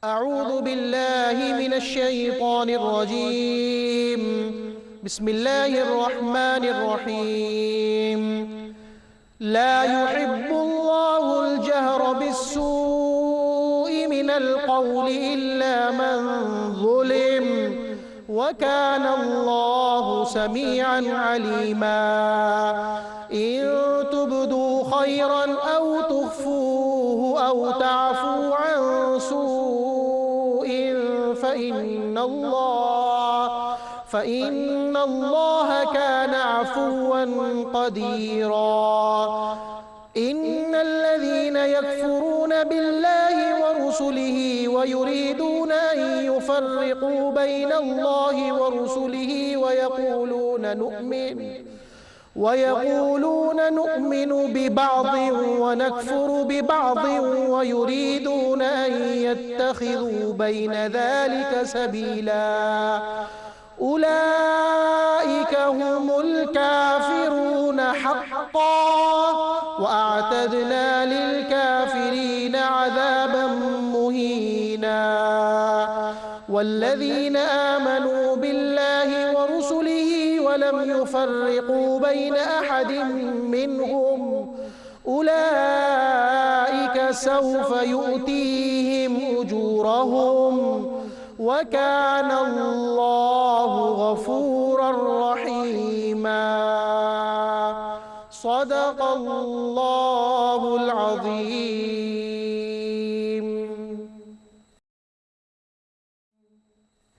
أعوذ بالله من الشيطان الرجيم. بسم الله الرحمن الرحيم. لا يحب الله الجهر بالسوء من القول إلا من ظلم وكان الله سميعا عليما. إن تبدوا خيرا أو تخفوه أو تعفوا عن سوء فإن الله كان عفوا قديرا. إن الذين يكفرون بالله ورسله ويريدون أن يفرقوا بين الله ورسله ويقولون نؤمن ببعض ونكفر ببعض ويريدون أن يتخذوا بين ذلك سبيلا. أولئك هم الكافرون حقا وأعتدنا للكافرين عذابا مهينا. والذين آمنوا بالله ورسله ولم يفرقوا بين أحد منهم أولئك سوف يؤتيهم أجورهم وكان الله غفورا رحيما. صدق الله العظيم.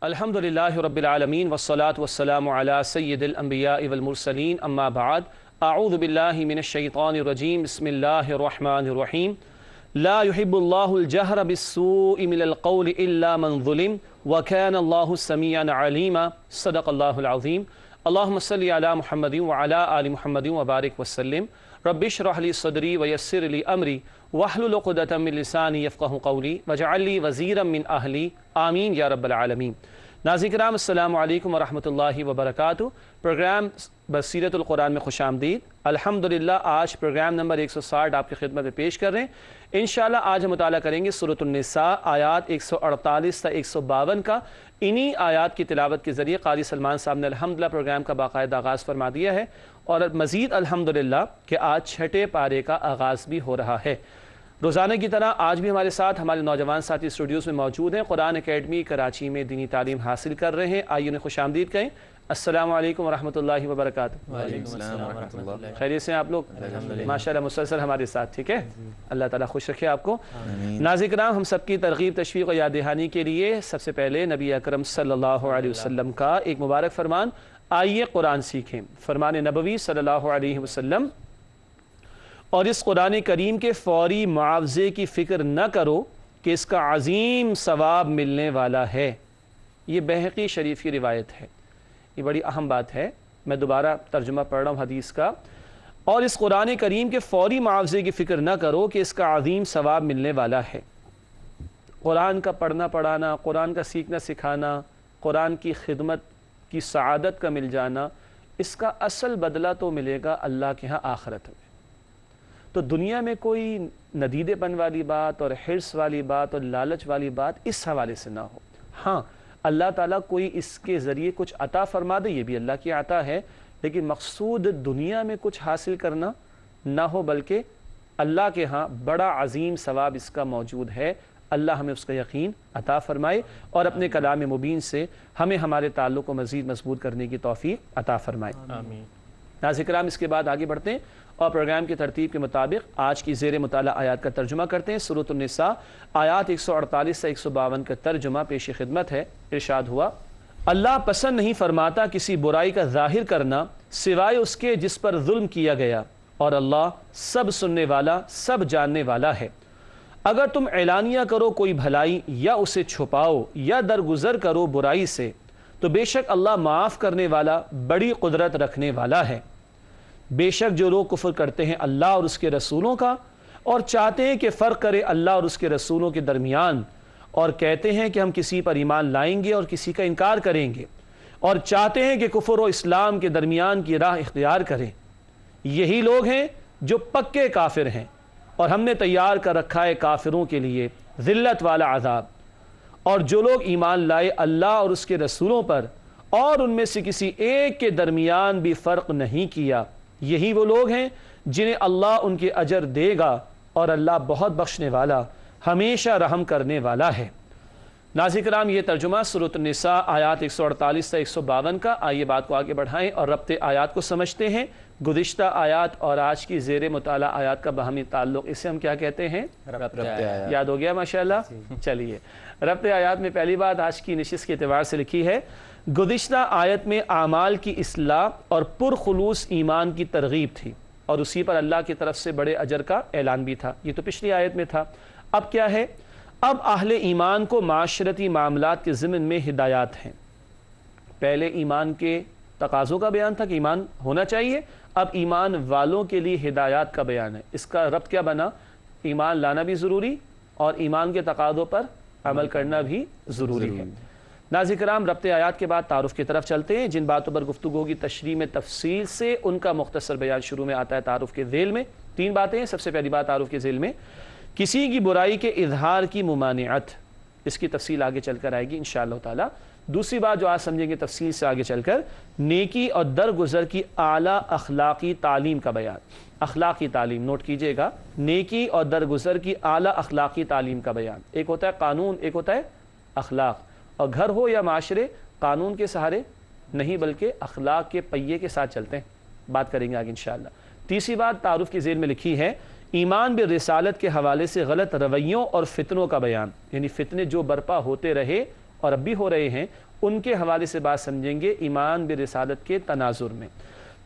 الحمد للہ رب العالمین والصلاة والسلام علی سید الانبیاء والمرسلین اما بعد اعوذ باللہ من الشیطان الرجیم بسم اللہ الرحمن الرحیم. لا يحب اللہ الجہر بالسوء من القول الا من ظلم وكان اللہ سمیعا علیما. صدق اللہ العظیم. اللہم صلی علی محمد وعلی آل محمد وبارک وسلم. رب اشرح لی صدری ویسر لی امری واحلل عقدۃ من لسانی یفقہوا قولی واجعل لی وزیرا من اہلی آمین یا رب العالمین. ناظرین کرام السلام علیکم ورحمۃ اللہ وبرکاتہ. پروگرام بصیرت القرآن میں خوش آمدید. الحمدللہ آج پروگرام نمبر 160 آپ کی خدمت میں پیش کر رہے ہیں. انشاءاللہ آج ہم مطالعہ کریں گے سورۃ النساء آیات 148 تا 152 کا. انہی آیات کی تلاوت کے ذریعے قاری سلمان صاحب نے الحمدللہ پروگرام کا باقاعدہ آغاز فرما دیا ہے اور مزید الحمدللہ کہ آج چھٹے پارے کا آغاز بھی ہو رہا ہے. روزانہ کی طرح آج بھی ہمارے ساتھ ہمارے نوجوان ساتھی اسٹوڈیوز میں موجود ہیں. قرآن اکیڈمی کراچی میں دینی تعلیم حاصل کر رہے ہیں. آئیے انہیں خوش آمدید کہیں. السلام علیکم ورحمۃ اللہ وبرکاتہ. وعلیکم السلام ورحمۃ اللہ. خیریت سے ہیں آپ لوگ؟ ماشاءاللہ مسلسل ہمارے ساتھ. ٹھیک ہے، اللہ تعالیٰ خوش رکھے آپ کو. ناظرین کرام ہم سب کی ترغیب تشویق و یاد دہانی کے لیے سب سے پہلے نبی اکرم صلی اللہ علیہ وسلم کا ایک مبارک فرمان آئیے قرآن سیکھیں. فرمان نبوی صلی اللہ علیہ وسلم: اور اس قرآن کریم کے فوری معاوضے کی فکر نہ کرو کہ اس کا عظیم ثواب ملنے والا ہے. یہ بہقی شریف کی روایت ہے. یہ بڑی اہم بات ہے. میں دوبارہ ترجمہ پڑھ رہا ہوں حدیث کا. اور اس قرآن کریم کے فوری معاوضے کی فکر نہ کرو کہ اس کا عظیم ثواب ملنے والا ہے. قرآن کا پڑھنا پڑھانا، قرآن کا سیکھنا سکھانا، قرآن کی خدمت کی سعادت کا مل جانا، اس کا اصل بدلہ تو ملے گا اللہ کے ہاں آخرت میں. تو دنیا میں کوئی ندیدے پن والی بات اور حرص والی بات اور لالچ والی بات اس حوالے سے نہ ہو. ہاں اللہ تعالیٰ کوئی اس کے ذریعے کچھ عطا فرما دے، یہ بھی اللہ کی عطا ہے، لیکن مقصود دنیا میں کچھ حاصل کرنا نہ ہو بلکہ اللہ کے ہاں بڑا عظیم ثواب اس کا موجود ہے. اللہ ہمیں اس کا یقین عطا فرمائے اور اپنے کلام مبین سے ہمیں ہمارے تعلق کو مزید مضبوط کرنے کی توفیق عطا فرمائے. آمین. ناظرین کرام اس کے بعد آگے بڑھتے ہیں اور پروگرام کی ترتیب کے مطابق آج کی زیر مطالعہ آیات کا ترجمہ کرتے ہیں. سورۃ النساء آیات 148 سے 152 کا ترجمہ پیش خدمت ہے. ارشاد ہوا: اللہ پسند نہیں فرماتا کسی برائی کا ظاہر کرنا سوائے اس کے جس پر ظلم کیا گیا، اور اللہ سب سننے والا سب جاننے والا ہے. اگر تم اعلانیہ کرو کوئی بھلائی یا اسے چھپاؤ یا درگزر کرو برائی سے تو بے شک اللہ معاف کرنے والا بڑی قدرت رکھنے والا ہے. بے شک جو لوگ کفر کرتے ہیں اللہ اور اس کے رسولوں کا اور چاہتے ہیں کہ فرق کرے اللہ اور اس کے رسولوں کے درمیان، اور کہتے ہیں کہ ہم کسی پر ایمان لائیں گے اور کسی کا انکار کریں گے، اور چاہتے ہیں کہ کفر و اسلام کے درمیان کی راہ اختیار کریں، یہی لوگ ہیں جو پکے کافر ہیں، اور ہم نے تیار کر رکھا ہے کافروں کے لیے ذلت والا عذاب. اور جو لوگ ایمان لائے اللہ اور اس کے رسولوں پر اور ان میں سے کسی ایک کے درمیان بھی فرق نہیں کیا، یہی وہ لوگ ہیں جنہیں اللہ ان کے اجر دے گا، اور اللہ بہت بخشنے والا ہمیشہ رحم کرنے والا ہے۔ ناظرین کرام، یہ ترجمہ سورۃ النساء آیات 148 سے 152 کا۔ آئیے بات کو آگے بڑھائیں اور ربط آیات کو سمجھتے ہیں۔ گزشتہ آیات اور آج کی زیر مطالعہ آیات کا باہمی تعلق، اسے ہم کیا کہتے ہیں؟ ربط آیات۔ یاد ہو گیا ماشاءاللہ؟ چلیے، ربط آیات میں پہلی بات آج کی نشست کے اعتبار سے لکھی ہے، گزشتہ آیت میں اعمال کی اصلاح اور پرخلوص ایمان کی ترغیب تھی، اور اسی پر اللہ کی طرف سے بڑے اجر کا اعلان بھی تھا۔ یہ تو پچھلی آیت میں تھا۔ اب کیا ہے؟ اب اہل ایمان کو معاشرتی معاملات کے ضمن میں ہدایات ہیں۔ پہلے ایمان کے تقاضوں کا بیان تھا کہ ایمان ہونا چاہیے، اب ایمان والوں کے لیے ہدایات کا بیان ہے۔ اس کا ربط کیا بنا؟ ایمان لانا بھی ضروری اور ایمان کے تقاضوں پر عمل کرنا بھی ضروری ہے۔ ناظرین کرام، ربط آیات کے بعد تعارف کی طرف چلتے ہیں۔ جن باتوں پر گفتگو ہوگی تشریح میں تفصیل سے، ان کا مختصر بیان شروع میں آتا ہے تعارف کے ذیل میں۔ 3 باتیں ہیں۔ سب سے پہلی بات تعارف کے ذیل میں، کسی کی برائی کے اظہار کی ممانعت، اس کی تفصیل آگے چل کر آئے گی انشاءاللہ تعالی۔ دوسری بات جو آج سمجھیں گے تفصیل سے آگے چل کر، نیکی اور درگزر کی اعلیٰ اخلاقی تعلیم کا بیان۔ اخلاقی تعلیم نوٹ کیجئے گا، نیکی اور درگزر کی اعلیٰ اخلاقی تعلیم کا بیان۔ ایک ہوتا ہے قانون، ایک ہوتا ہے اخلاق، اور گھر ہو یا معاشرے قانون کے سہارے نہیں بلکہ اخلاق کے پہیے کے ساتھ چلتے ہیں۔ بات کریں گے آگے انشاءاللہ۔ تیسری بات تعارف کی ذیل میں لکھی ہے، ایمان بالرسالت کے حوالے سے غلط رویوں اور فتنوں کا بیان، یعنی فتنے جو برپا ہوتے رہے اور اب بھی ہو رہے ہیں، ان کے حوالے سے بات سمجھیں گے ایمان بالرسالت کے تناظر میں۔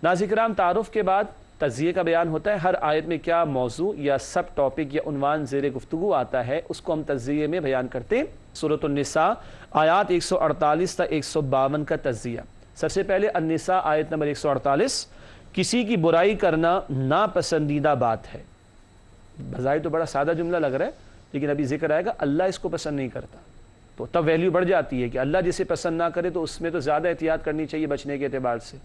ناظرین کرام، تعارف کے بعد تجزیے کا بیان ہوتا ہے۔ ہر آیت میں کیا موضوع یا سب ٹاپک یا عنوان زیر گفتگو آتا ہے، اس کو ہم تجزیے میں بیان کرتے ہیں۔ سورۃ النساء آیات 148 تا 152 کا تجزیہ۔ سب سے پہلے النساء آیت نمبر 148، کسی کی برائی کرنا ناپسندیدہ بات ہے۔ بظاہر تو بڑا سادہ جملہ لگ رہا ہے، لیکن ابھی ذکر آئے گا اللہ اس کو پسند نہیں کرتا، تو تب ویلیو بڑھ جاتی ہے کہ اللہ جسے پسند نہ کرے تو اس میں تو زیادہ احتیاط کرنی چاہیے بچنے کے اعتبار سے۔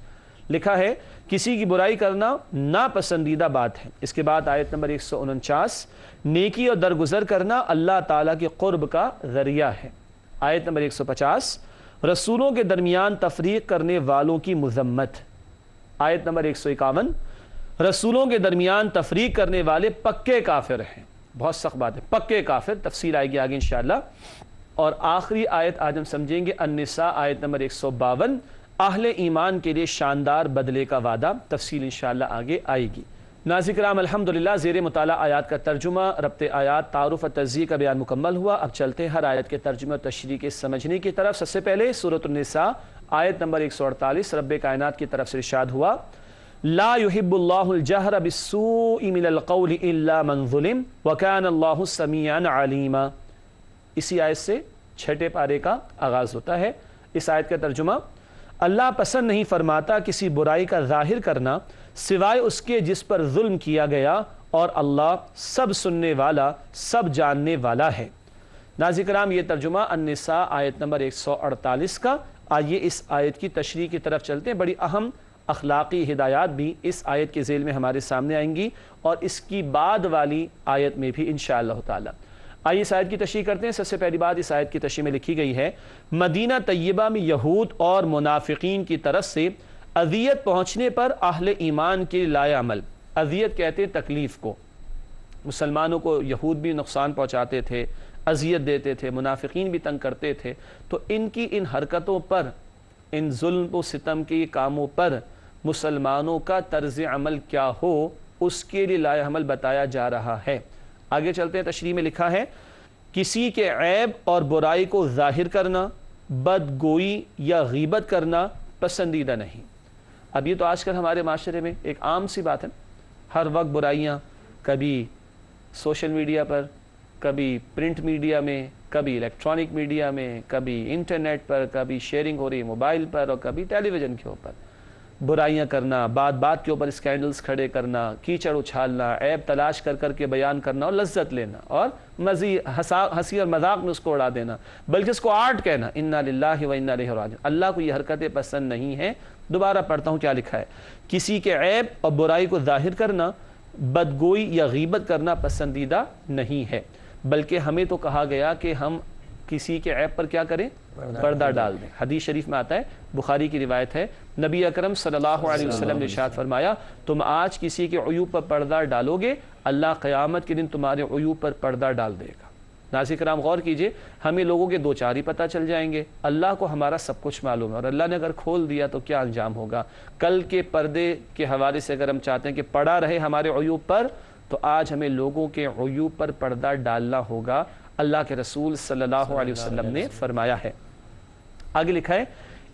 لکھا ہے کسی کی برائی کرنا ناپسندیدہ بات ہے۔ اس کے بعد آیت نمبر 149، نیکی اور درگزر کرنا اللہ تعالیٰ کے قرب کا ذریعہ ہے۔ آیت نمبر 150، رسولوں کے درمیان تفریق کرنے والوں کی مذمت۔ آیت نمبر 151، رسولوں کے درمیان تفریق کرنے والے پکے کافر ہیں۔ بہت سخت بات ہے، پکے کافر، تفصیل آئے گی آگے انشاءاللہ۔ اور آخری آیت آج ہم سمجھیں گے النساء آیت نمبر 152، اہل ایمان کے لیے شاندار بدلے کا وعدہ، تفصیل انشاءاللہ آگے آئے گی۔ ناظرین کرام، الحمدللہ زیر مطالعہ آیات کا ترجمہ، ربط آیات، تعارف اور تجزیے کا بیان مکمل ہوا۔ اب چلتے ہیں ہر آیت کے ترجمہ اور تشریح کے سمجھنے کی طرف۔ سب سے پہلے سورۃ النساء آیت نمبر 148، رب کائنات کی طرف سے ارشاد ہوا، لا يحب اللہ الجہر بالسوء من القول الا من ظلم وکان اللہ سمیعا علیما۔ اسی آیت سے 6 پارے کا آغاز ہوتا ہے۔ اس آیت کا ترجمہ، اللہ پسند نہیں فرماتا کسی برائی کا ظاہر کرنا سوائے اس کے جس پر ظلم کیا گیا، اور اللہ سب سننے والا، سب جاننے والا ہے۔ ناظرین کرام، یہ ترجمہ النساء آیت نمبر 148 کا۔ آئیے اس آیت کی تشریح کی طرف چلتے ہیں۔ بڑی اہم اخلاقی ہدایات بھی اس آیت کے ذیل میں ہمارے سامنے آئیں گی، اور اس کی بعد والی آیت میں بھی انشاءاللہ تعالی۔ آئیے اس آیت کی تشریح کرتے ہیں۔ سب سے پہلی بات اس آیت کی تشریح میں لکھی گئی ہے، مدینہ طیبہ میں یہود اور منافقین کی طرف سے اذیت پہنچنے پر اہل ایمان کے لائے عمل۔ اذیت کہتے ہیں تکلیف کو۔ مسلمانوں کو یہود بھی نقصان پہنچاتے تھے، اذیت دیتے تھے، منافقین بھی تنگ کرتے تھے، تو ان کی ان حرکتوں پر، ان ظلم و ستم کے کاموں پر مسلمانوں کا طرز عمل کیا ہو، اس کے لیے لائے عمل بتایا جا رہا ہے۔ آگے چلتے ہیں، تشریح میں لکھا ہے، کسی کے عیب اور برائی کو ظاہر کرنا، بدگوئی یا غیبت کرنا پسندیدہ نہیں۔ اب یہ تو آج کل ہمارے معاشرے میں ایک عام سی بات ہے، ہر وقت برائیاں، کبھی سوشل میڈیا پر، کبھی پرنٹ میڈیا میں، کبھی الیکٹرانک میڈیا میں، کبھی انٹرنیٹ پر، کبھی شیئرنگ ہو رہی موبائل پر، اور کبھی ٹیلی ویژن کے اوپر برائیاں کرنا، بات بات کے اوپر اسکینڈلز کھڑے کرنا، کیچڑ اچھالنا، عیب تلاش کر کر کے بیان کرنا اور لذت لینا، اور مزید ہنسی اور مذاق میں اس کو اڑا دینا، بلکہ اس کو آرٹ کہنا۔ انا للہ و انا الیہ راجعون۔ اللہ کو یہ حرکتیں پسند نہیں ہیں۔ دوبارہ پڑھتا ہوں کیا لکھا ہے، کسی کے عیب اور برائی کو ظاہر کرنا، بدگوئی یا غیبت کرنا پسندیدہ نہیں ہے، بلکہ ہمیں تو کہا گیا کہ ہم किसी के ऐब पर क्या करें, पर्दा डाल दें। हदीस शरीफ में आता है, बुखारी की रिवायत है, नबी अकरम सल्लल्लाहु अलैहि वसल्लम ने इरशाद फरमाया, तुम आज किसी के उयूब पर पर्दा डालोगे, अल्लाह क़यामत के दिन तुम्हारे उयूब पर पर्दा डाल देगा। नाज़रीन किराम गौर कीजिए, हमें लोगों के दो चार ही पता चल जाएंगे, अल्लाह को हमारा सब कुछ मालूम है, और अल्लाह ने अगर खोल दिया तो क्या अंजाम होगा। कल के पर्दे के हवाले से अगर हम चाहते हैं कि पड़ा रहे हमारे उयूब पर, तो आज हमें लोगों के उयूब पर पर्दा डालना होगा। अल्लाह के रसूल सल्लल्लाहु अलैहि वसल्लम ने फरमाया है। आगे लिखा है,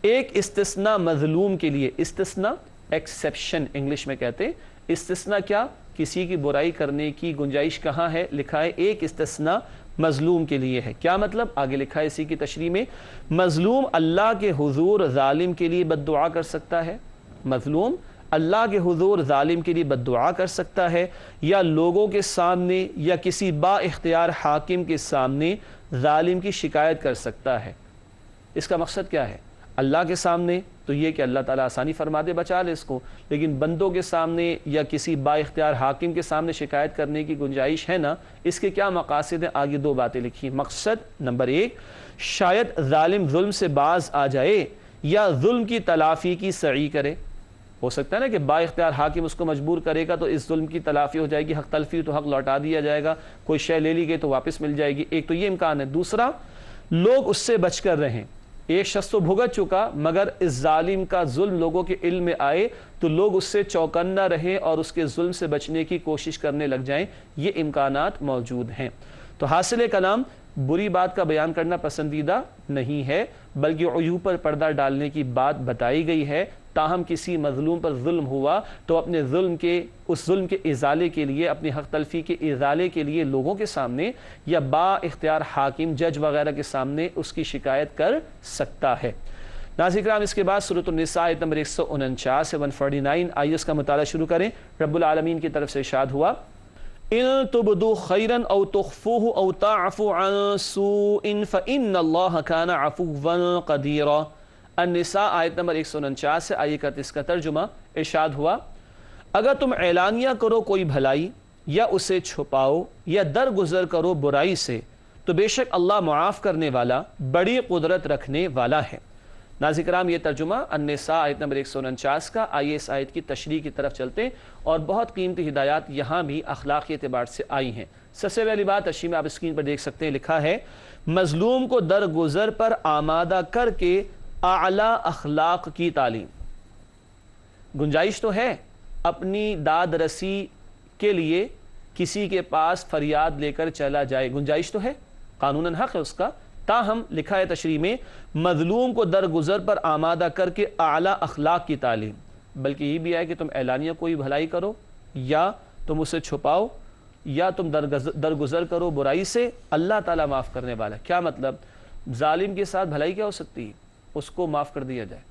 एक इस्तिस्ना मजलूम के लिए, इस्तिस्ना एक्सेप्शन इंग्लिश में कहते हैं, इस्तिस्ना क्या, किसी की बुराई करने की गुंजाइश कहाँ है, लिखा है एक इस्तिस्ना मजलूम के लिए है। क्या मतलब, आगे लिखा है इसी की तशरीह में, मजलूम अल्लाह के हुजूर जालिम के लिए बद्दुआ कर सकता है, मजलूम अल्लाह के हुजूर जालिम के लिए बद्दुआ कर सकता है, या लोगों के सामने या किसी बा इख्तियार हाकिम के सामने जालिम की शिकायत कर सकता है। इसका मकसद क्या है, अल्लाह के सामने तो ये कि अल्लाह ताला आसानी फरमा दे, बचा ले इसको, लेकिन बंदों के सामने या किसी बाइख्तियार हाकिम के सामने शिकायत करने की गुंजाइश है ना, इसके क्या मकासद हैं, आगे दो बातें लिखी। मकसद नंबर एक, शायद जालिम जुल्म से बाज आ जाए या जुल्म की तलाफी की सही करे। हो सकता है ना कि बाइख्तियार हाकिम उसको मजबूर करेगा तो इस जुल्म की तलाफी हो जाएगी, हक तलफी तो हक लौटा दिया जाएगा, कोई शय ले ली गई तो वापस मिल जाएगी, एक तो ये इम्कान है। दूसरा, लोग उससे बच कर रहें, एक शख्स तो भुगत चुका, मगर इस जालिम का जुल्म लोगों के इल्म में आए तो लोग उससे चौकन्ना रहें और उसके जुल्म से बचने की कोशिश करने लग जाएं, ये इम्कानात मौजूद हैं। तो हासिल कलाम, बुरी बात का बयान करना पसंदीदा नहीं है, बल्कि उयूब पर पर्दा डालने की बात बताई गई है। ताहम किसी मजलूम पर जुल्म हुआ तो अपने उस जुल्म के इजाले के लिए, अपनी हक तलफी के इजाले के लिए लोगों के सामने या बा इख्तियार हाकिम जज वगैरह के सामने उसकी शिकायत कर सकता है। नाज़रीन किराम, इसके बाद सूरत निसा आयत नंबर 149 से 149, आइए इसका मुताला शुरू करें। रब्बुल आलमीन की तरफ से इरशाद हुआ, इन तुबदु खैरन औ तुख्फूहु औ ताअफू अन सूइन फइन्नल्लाह कान अफुव्वन क़दीरा। अन-निसा आयत नंबर 149 से आइए का इसका तर्जुमा। इरशाद हुआ, अगर तुम ऐलानिया करो कोई भलाई या उसे छुपाओ या दरगुजर करो बुराई से, तो बेशक अल्लाह मुआफ़ करने वाला, बड़ी कुदरत रखने वाला है। नाज़रीन किराम, ये तर्जुमा अन-निसा आयत नंबर 149 का। आइए इस आयत की तशरीह की तरफ चलते हैं, और बहुत कीमती हिदायत यहाँ भी अखलाक़ी एतबार से आई हैं। सबसे पहली बात तशरीह में आप स्क्रीन पर देख सकते हैं, लिखा है, मजलूम को दरगुजर पर आमादा करके आला अखलाक की तालीम। गुंजाइश तो है अपनी दाद रसी के लिए किसी के पास फरियाद लेकर चला जाए, गुंजाइश तो है, कानूनन हक है उसका। ताहम लिखा है तशरीह में, मजलूम को दरगुजर पर आमादा करके आला अखलाक की तालीम, बल्कि ये भी है कि तुम ऐलानिया कोई भलाई करो या तुम उसे छुपाओ या तुम दरगुजर करो बुराई से, अल्लाह ताला माफ़ करने वाला है। क्या मतलब, जालिम के साथ भलाई क्या हो सकती है, उसको माफ़ कर दिया जाए।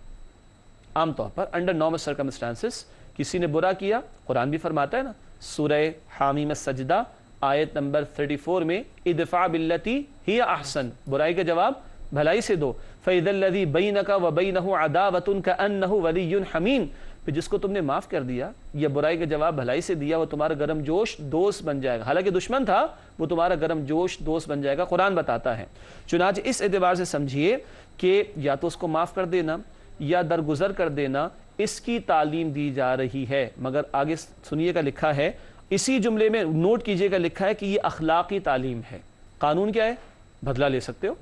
आमतौर पर अंडर नॉर्मल सर्कमस्टांसिस किसी ने बुरा किया, कुरान भी फरमाता है ना, सूरह हामीम सजदा आयत नंबर 34 में, इदफा बिल्लती हिया अहसन, बुराई का जवाब भलाई से दो, फ़इज़ल्लज़ी बैनका व बैनहु अदावतुन कअन्नहु वलियुन हमीम, फिर जिसको तुमने माफ़ कर दिया या बुराई का जवाब भलाई से दिया, वो तुम्हारा गर्म जोश दोस्त बन जाएगा। हालांकि दुश्मन था, वो तुम्हारा गर्म जोश दोस्त बन जाएगा, कुरान बताता है। चुनांचे इस एतबार से समझिए कि या तो उसको माफ़ कर देना या दरगुजर कर देना, इसकी तालीम दी जा रही है। मगर आगे सुनिएगा, लिखा है इसी जुमले में, नोट कीजिएगा, लिखा है कि ये अखलाकी तालीम है। कानून क्या है, बदला ले सकते हो,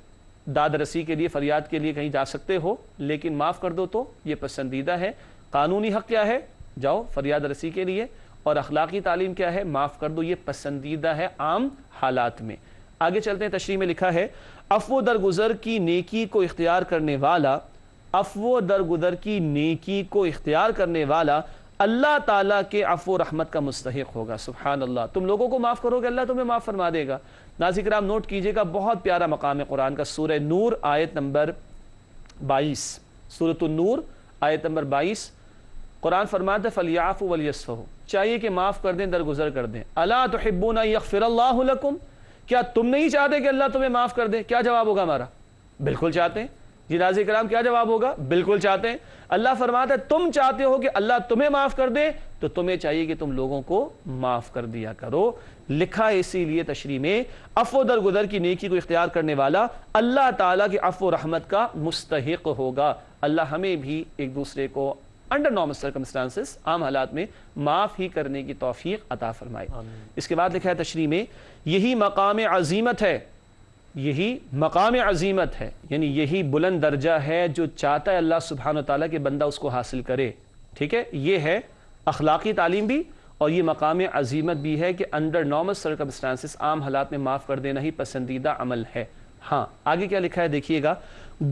दाद रसी के लिए, फरियाद के लिए कहीं जा सकते हो, लेकिन माफ़ कर दो तो ये पसंदीदा है। कानूनी हक क्या है, जाओ फरियाद रसी के लिए, और अखलाकी तालीम क्या है, माफ़ कर दो, ये पसंदीदा है आम हालात में। आगे चलते हैं, तशरीह में लिखा है, अफ़्व दरगुजर की नेकी को इख्तियार करने वाला, अफ़्व दरगुजर की नेकी को इख्तियार करने वाला अल्लाह ताला के अफ़्व रहमत का मुस्तहिक होगा। सुभान अल्लाह, तुम लोगों को माफ़ करोगे, अल्लाह तुम्हें माफ़ फरमा देगा। नाज़रीन किराम, नोट कीजिएगा, बहुत प्यारा मकाम है कुरान का, सूरह नूर आयत नंबर 22, सूरह नूर आयत नंबर 22, कुरान फरमाता है, फलियाफ़ु वलियस्फ़हु, चाहिए कि माफ़ कर दें, दरगुजर कर दें। अला तुहिब्बूना यग़फ़िरल्लाहु लकुम, क्या तुम नहीं चाहते कि अल्लाह तुम्हें माफ़ कर दे? क्या जवाब होगा हमारा, बिल्कुल चाहते हैं। جی ناظرین کرام کیا جواب ہوگا؟ بالکل چاہتے ہیں۔ اللہ فرماتا ہے تم چاہتے ہو کہ اللہ تمہیں معاف کر دے تو تمہیں چاہیے کہ تم لوگوں کو معاف کر دیا کرو۔ لکھا ہے اسی لیے تشریح میں، عفو درگزر کی نیکی کو اختیار کرنے والا اللہ تعالیٰ کی عفو و رحمت کا مستحق ہوگا۔ اللہ ہمیں بھی ایک دوسرے کو انڈر نارمل سرکمسٹانسز، عام حالات میں معاف ہی کرنے کی توفیق عطا فرمائے۔ اس کے بعد لکھا ہے تشریح میں، یہی مقام عظیمت ہے، یہی مقام عظیمت ہے، یعنی یہی بلند درجہ ہے جو چاہتا ہے اللہ سبحانہ وتعالیٰ کہ بندہ اس کو حاصل کرے۔ ٹھیک ہے، یہ ہے اخلاقی تعلیم بھی اور یہ مقام عظیمت بھی ہے کہ انڈر نارمل سرکمسٹانسز، عام حالات میں معاف کر دینا ہی پسندیدہ عمل ہے۔ ہاں آگے کیا لکھا ہے دیکھیے گا،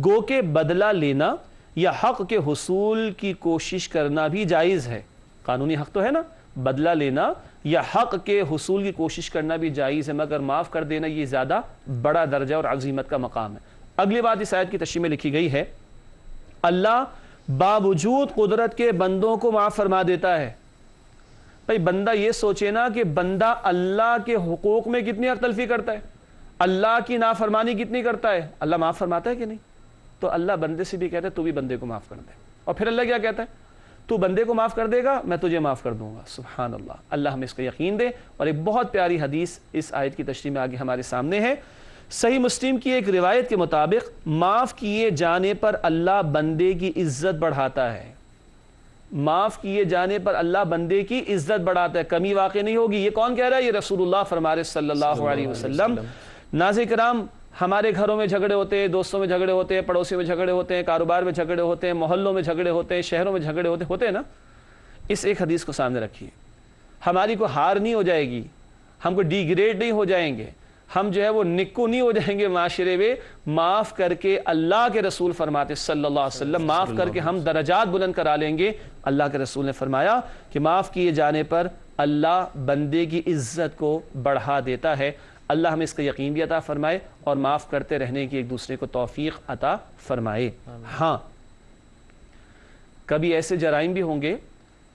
گو کہ بدلہ لینا یا حق کے حصول کی کوشش کرنا بھی جائز ہے۔ قانونی حق تو ہے نا، بدلہ لینا یا حق کے حصول کی کوشش کرنا بھی جائز ہے، مگر معاف کر دینا یہ زیادہ بڑا درجہ اور عظیمت کا مقام ہے۔ اگلی بات اس آیت کی تشریح میں لکھی گئی ہے، اللہ باوجود قدرت کے بندوں کو معاف فرما دیتا ہے۔ بھئی بندہ یہ سوچے نا کہ بندہ اللہ کے حقوق میں کتنی حق تلفی کرتا ہے، اللہ کی نافرمانی کتنی کرتا ہے، اللہ معاف فرماتا ہے کہ نہیں؟ تو اللہ بندے سے بھی کہتا ہے تو بھی بندے کو معاف کر دے، اور پھر اللہ کیا کہتا ہے، تو بندے کو معاف کر دے گا میں تجھے معاف کر دوں گا۔ سبحان اللہ، اللہ ہمیں اس کا یقین دے۔ اور ایک بہت پیاری حدیث اس آیت کی تشریح میں آگے ہمارے سامنے ہے۔ صحیح مسلم کی ایک روایت کے مطابق معاف کیے جانے پر اللہ بندے کی عزت بڑھاتا ہے، معاف کیے جانے پر اللہ بندے کی عزت بڑھاتا ہے، کمی واقع نہیں ہوگی۔ یہ کون کہہ رہا ہے؟ یہ رسول اللہ فرما رہے صلی اللہ علیہ وسلم۔ ناظرین کرام، ہمارے گھروں میں جھگڑے ہوتے ہیں، دوستوں میں جھگڑے ہوتے ہیں، پڑوسیوں میں جھگڑے ہوتے ہیں، کاروبار میں جھگڑے ہوتے ہیں، محلوں میں جھگڑے ہوتے ہیں، شہروں میں جھگڑے ہوتے ہیں نا۔ اس ایک حدیث کو سامنے رکھیے، ہماری کو ہار نہیں ہو جائے گی، ہم کو ڈی گریڈ نہیں ہو جائیں گے، ہم جو ہے وہ نکو نہیں ہو جائیں گے معاشرے میں۔ معاف کر کے اللہ کے رسول فرماتے صلی اللہ علیہ وسلم، معاف کر کے ہم درجات بلند کرا لیں گے۔ اللہ کے رسول نے فرمایا کہ معاف کیے جانے پر اللہ بندے کی عزت کو بڑھا دیتا ہے۔ اللہ ہمیں اس کا یقین بھی عطا فرمائے اور معاف کرتے رہنے کی ایک دوسرے کو توفیق عطا فرمائے۔ ہاں کبھی ایسے جرائم بھی ہوں گے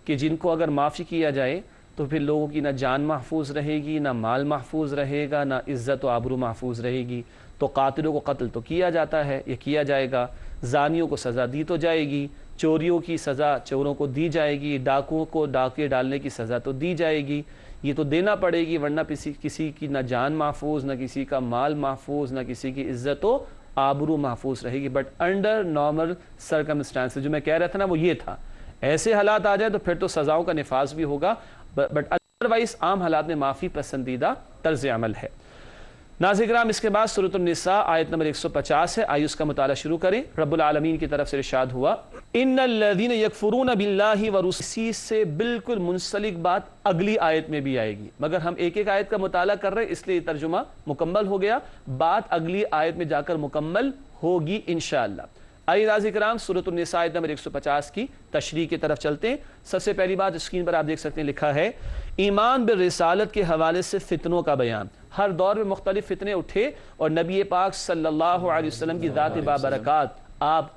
کہ جن کو اگر معافی کیا جائے تو پھر لوگوں کی نہ جان محفوظ رہے گی، نہ مال محفوظ رہے گا، نہ عزت و آبرو محفوظ رہے گی۔ تو قاتلوں کو قتل تو کیا جاتا ہے، یہ کیا جائے گا، زانیوں کو سزا دی تو جائے گی، چوریوں کی سزا چوروں کو دی جائے گی، ڈاکوؤں کو ڈاکے ڈالنے کی سزا تو دی جائے گی، یہ تو دینا پڑے گی، ورنہ کسی کی نہ جان محفوظ، نہ کسی کا مال محفوظ، نہ کسی کی عزت و آبرو محفوظ رہے گی۔ بٹ انڈر نارمل سرکمسٹانس جو میں کہہ رہا تھا نا وہ یہ تھا، ایسے حالات آ جائے تو پھر تو سزاؤں کا نفاذ بھی ہوگا، بٹ ادروائز عام حالات میں معافی پسندیدہ طرز عمل ہے۔ ناظرین کرام، اس کے بعد سورۃ النساء آیت نمبر 150 ہے، آئیے اس کا مطالعہ شروع کریں۔ رب العالمین کی طرف سے ارشاد ہوا، ان الذین یکفرون باللہ ورسولہ، سے بالکل منسلک بات اگلی آیت میں بھی آئے گی، مگر ہم ایک ایک آیت کا مطالعہ کر رہے ہیں اس لیے ترجمہ مکمل ہو گیا، بات اگلی آیت میں جا کر مکمل ہوگی انشاءاللہ۔ آئیے ناظرین کرام سورۃ النساء آیت نمبر 150 کی تشریح کی طرف چلتے ہیں۔ سب سے پہلی بات اسکرین پر آپ دیکھ سکتے ہیں، لکھا ہے ایمان بالرسالت کے حوالے سے فتنوں کا بیان۔ ہر دور میں مختلف فتنے اٹھے اور نبی پاک صلی اللہ علیہ وسلم کی ذات بابرکات، آپ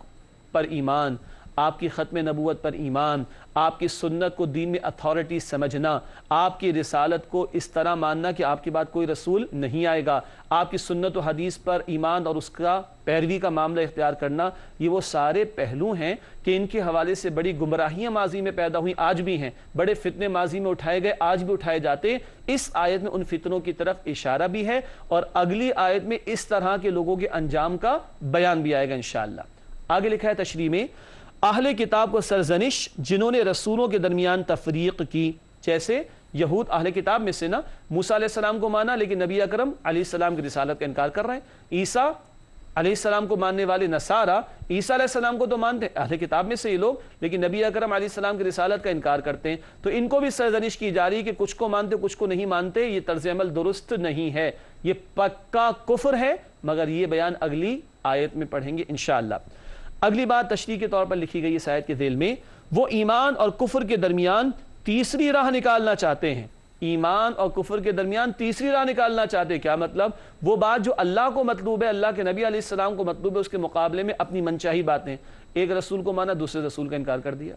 پر ایمان، آپ کی ختم نبوت پر ایمان، آپ کی سنت کو دین میں اتھارٹی سمجھنا، آپ کی رسالت کو اس طرح ماننا کہ آپ کے بعد کوئی رسول نہیں آئے گا، آپ کی سنت و حدیث پر ایمان اور اس کا پیروی کا معاملہ اختیار کرنا، یہ وہ سارے پہلو ہیں کہ ان کے حوالے سے بڑی گمراہیاں ماضی میں پیدا ہوئیں، آج بھی ہیں، بڑے فتنے ماضی میں اٹھائے گئے، آج بھی اٹھائے جاتے۔ اس آیت میں ان فتنوں کی طرف اشارہ بھی ہے اور اگلی آیت میں اس طرح کے لوگوں کے انجام کا بیان بھی آئے گا انشاءاللہ۔ آگے لکھا ہے تشریح میں، اہل کتاب کو سرزنش جنہوں نے رسولوں کے درمیان تفریق کی، جیسے یہود اہل کتاب میں سے نا موسیٰ علیہ السلام کو مانا لیکن نبی اکرم علیہ السلام کی رسالت کا انکار کر رہے ہیں، عیسیٰ علیہ السلام کو ماننے والے نصارہ عیسیٰ علیہ السلام کو تو مانتے ہیں، اہل کتاب میں سے یہ لوگ، لیکن نبی اکرم علیہ السلام کی رسالت کا انکار کرتے ہیں، تو ان کو بھی سرزنش کی جا رہی ہے کہ کچھ کو مانتے کچھ کو نہیں مانتے، یہ طرز عمل درست نہیں ہے، یہ پکا کفر ہے، مگر یہ بیان اگلی آیت میں پڑھیں گے انشاءاللہ۔ اگلی بات تشریح کے طور پر لکھی گئی اس آیت کے ذیل میں، وہ ایمان اور کفر کے درمیان تیسری راہ نکالنا چاہتے ہیں، ایمان اور کفر کے درمیان تیسری راہ نکالنا چاہتے ہیں۔ کیا مطلب؟ وہ بات جو اللہ کو مطلوب ہے، اللہ کے نبی علیہ السلام کو مطلوب ہے، اس کے مقابلے میں اپنی منچاہی باتیں، ایک رسول کو مانا دوسرے رسول کا انکار کر دیا،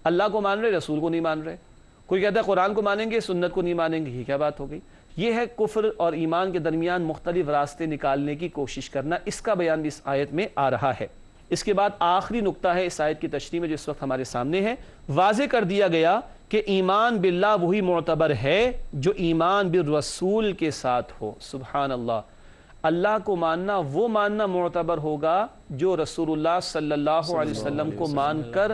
اللہ کو مان رہے رسول کو نہیں مان رہے، کوئی کہتا ہے قرآن کو مانیں گے سنت کو نہیں مانیں گے، یہ کیا بات ہو گئی؟ یہ ہے کفر اور ایمان کے درمیان مختلف راستے نکالنے کی کوشش کرنا، اس کا بیان بھی اس آیت میں آ رہا ہے۔ اس کے بعد آخری نقطہ ہے اس آیت کی تشریح میں جو اس وقت ہمارے سامنے ہے، واضح کر دیا گیا کہ ایمان باللہ وہی معتبر ہے جو ایمان بالرسول کے ساتھ ہو۔ سبحان اللہ، اللہ کو ماننا وہ ماننا معتبر ہوگا جو رسول اللہ صلی اللہ علیہ وسلم کو مان کر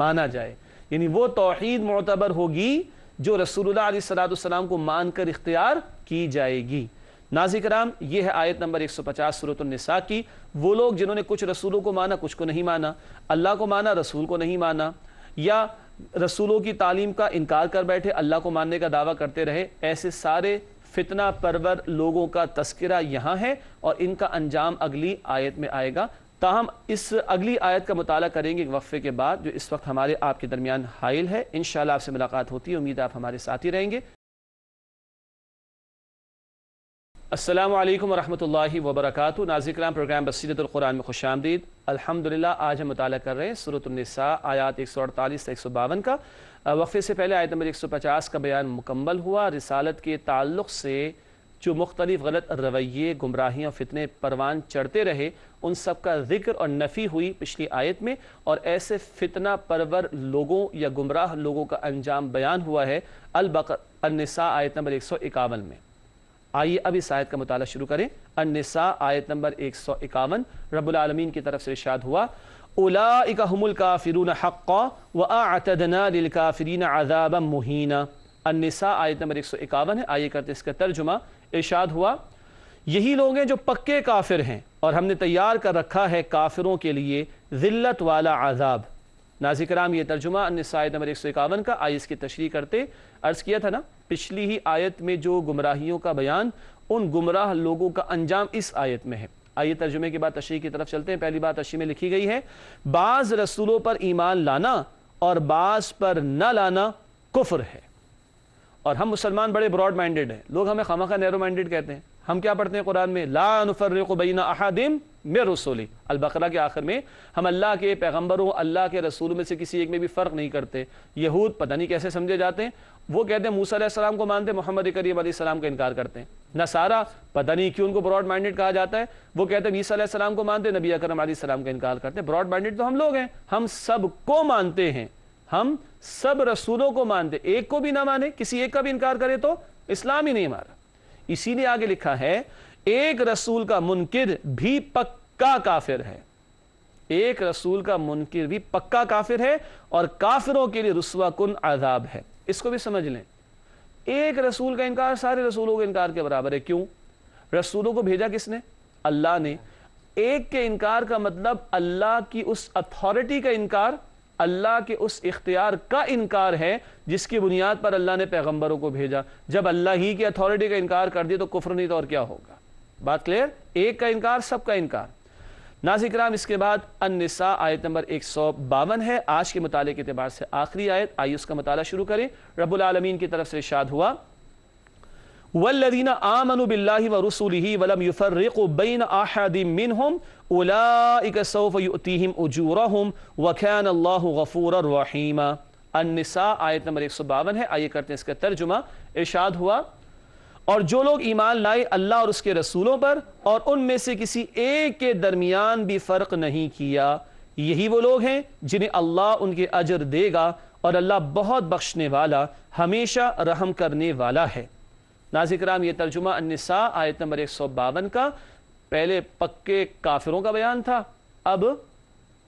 مانا جائے، یعنی وہ توحید معتبر ہوگی جو رسول اللہ علیہ السلام کو مان کر اختیار کی جائے گی۔ ناظرین کرام، یہ ہے آیت نمبر 150 سورۃ النساء کی۔ وہ لوگ جنہوں نے کچھ رسولوں کو مانا کچھ کو نہیں مانا، اللہ کو مانا رسول کو نہیں مانا، یا رسولوں کی تعلیم کا انکار کر بیٹھے اللہ کو ماننے کا دعویٰ کرتے رہے، ایسے سارے فتنہ پرور لوگوں کا تذکرہ یہاں ہے اور ان کا انجام اگلی آیت میں آئے گا۔ تاہم اس اگلی آیت کا مطالعہ کریں گے ایک وقفے کے بعد جو اس وقت ہمارے آپ کے درمیان حائل ہے۔ انشاءاللہ آپ سے ملاقات ہوتی ہے، امید ہے آپ ہمارے ساتھ ہی رہیں گے۔ السلام علیکم ورحمۃ اللہ وبرکاتہ۔ ناظرین کرام، پروگرام بصیرت القرآن میں خوش آمدید۔ الحمدللہ آج ہم مطالعہ کر رہے ہیں سورۃ النساء آیات 148 سے 152 کا۔ وقفے سے پہلے آیت نمبر 150 کا بیان مکمل ہوا۔ رسالت کے تعلق سے جو مختلف غلط رویے، گمراہیاں، فتنے پروان چڑھتے رہے، ان سب کا ذکر اور نفی ہوئی پچھلی آیت میں، اور ایسے فتنہ پرور لوگوں یا گمراہ لوگوں کا انجام بیان ہوا ہے النساء آیت نمبر 151 میں۔ آئیے اب اس آیت کا مطالعہ شروع کریں۔ النساء آیت نمبر 151، رب العالمین کی طرف سے ارشاد ہوا، اولئک ھم الکافرون حقا واعتدنا للکافرین عذابا مہینا۔ النساء آیت نمبر 151 ہے، آئیے کرتے اس کا ترجمہ۔ ارشاد ہوا، یہی لوگ ہیں جو پکے کافر ہیں اور ہم نے تیار کر رکھا ہے کافروں کے لیے ذلت والا عذاب۔ ناظرین کرام، یہ ترجمہ النساء آیت نمبر 151 کا۔ آئیے اس کی تشریح کرتے۔ عرض کیا تھا نا پچھلی ہی آیت میں جو گمراہیوں کا بیان، ان گمراہ لوگوں کا انجام اس آیت میں ہے۔ آئیے ترجمے کے بعد تشریح کی طرف چلتے ہیں۔ پہلی بات تشریح میں لکھی گئی ہے، بعض رسولوں پر ایمان لانا اور بعض پر نہ لانا کفر ہے۔ اور ہم مسلمان بڑے براڈ مائنڈڈ ہیں، لوگ ہمیں خامخواہ نیرو مائنڈڈ کہتے ہیں۔ ہم کیا پڑھتے ہیں قرآن میں؟ لا نفرق بین احد من رسلی، البقرہ کے آخر میں ہم اللہ کے پیغمبروں، اللہ کے رسولوں میں سے کسی ایک میں بھی فرق نہیں کرتے۔ یہود پتہ نہیں کیسے سمجھے جاتے ہیں، وہ کہتے ہیں موسیٰ علیہ السلام کو مانتے، محمد کریم علیہ السلام کا انکار کرتے ہیں۔ نصارہ پتہ نہیں کیوں ان کو براڈ مائنڈڈ کہا جاتا ہے، وہ کہتے ہیں عیسیٰ علیہ السلام کو مانتے، نبی اکرم علیہ السلام کا انکار کرتے ہیں۔ براڈ مائنڈڈ تو ہم لوگ ہیں، ہم سب کو مانتے ہیں، ہم سب رسولوں کو مانتے، ایک کو بھی نہ مانے، کسی ایک کا بھی انکار کرے تو اسلام ہی نہیں ہمارا۔ اسی لیے آگے لکھا ہے، ایک رسول کا منکر بھی پکا کافر ہے۔ ایک رسول کا منکر بھی پکا کافر ہے اور کافروں کے لیے رسوا کن عذاب ہے۔ اس کو بھی سمجھ لیں، ایک رسول کا انکار سارے رسولوں کے انکار کے برابر ہے۔ کیوں؟ رسولوں کو بھیجا کس نے؟ اللہ نے۔ ایک کے انکار کا مطلب اللہ کی اس اتھارٹی کا انکار، اللہ کے اس اختیار کا انکار ہے جس کی بنیاد پر اللہ نے پیغمبروں کو بھیجا۔ جب اللہ ہی کی اتھارٹی کا انکار کر دیا تو کفر نہیں تو اور کیا ہوگا؟ بات کلیئر؟ ایک کا انکار سب کا انکار۔ ناظرین کرام، اس کے بعد النساء آیت نمبر 152 ہے، آج کے مطالعے کے اعتبار سے آخری آیت۔ آئیے اس کا مطالعہ شروع کریں۔ رب العالمین کی طرف سے ارشاد ہوا، والذین آمنوا باللہ ورسولہ ولم یفرقوا بین احد منہم اولئک سوف یؤتیہم اجورہم وکان اللہ غفورا رحیما۔ النساء آیت نمبر 152 ہے، آئیے کرتے ہیں اس کا ترجمہ۔ ارشاد ہوا، اور جو لوگ ایمان لائے اللہ اور اس کے رسولوں پر اور ان میں سے کسی ایک کے درمیان بھی فرق نہیں کیا، یہی وہ لوگ ہیں جنہیں اللہ ان کے اجر دے گا اور اللہ بہت بخشنے والا، ہمیشہ رحم کرنے والا ہے۔ ناظرین کرام، یہ ترجمہ النساء آیت نمبر 152 کا۔ پہلے پکے کافروں کا بیان تھا، اب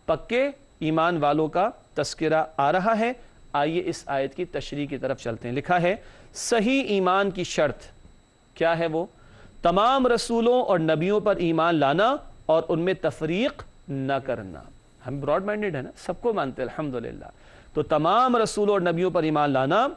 پکے ایمان والوں کا تذکرہ آ رہا ہے۔ آئیے اس آیت کی تشریح کی طرف چلتے ہیں۔ لکھا ہے، صحیح ایمان کی شرط کیا ہے؟ وہ تمام رسولوں اور نبیوں پر ایمان لانا اور ان میں تفریق نہ کرنا۔ ہم براڈ مائنڈڈ ہیں نا، سب کو مانتے ہیں الحمدللہ، تو تمام رسولوں اور نبیوں پر ایمان لانا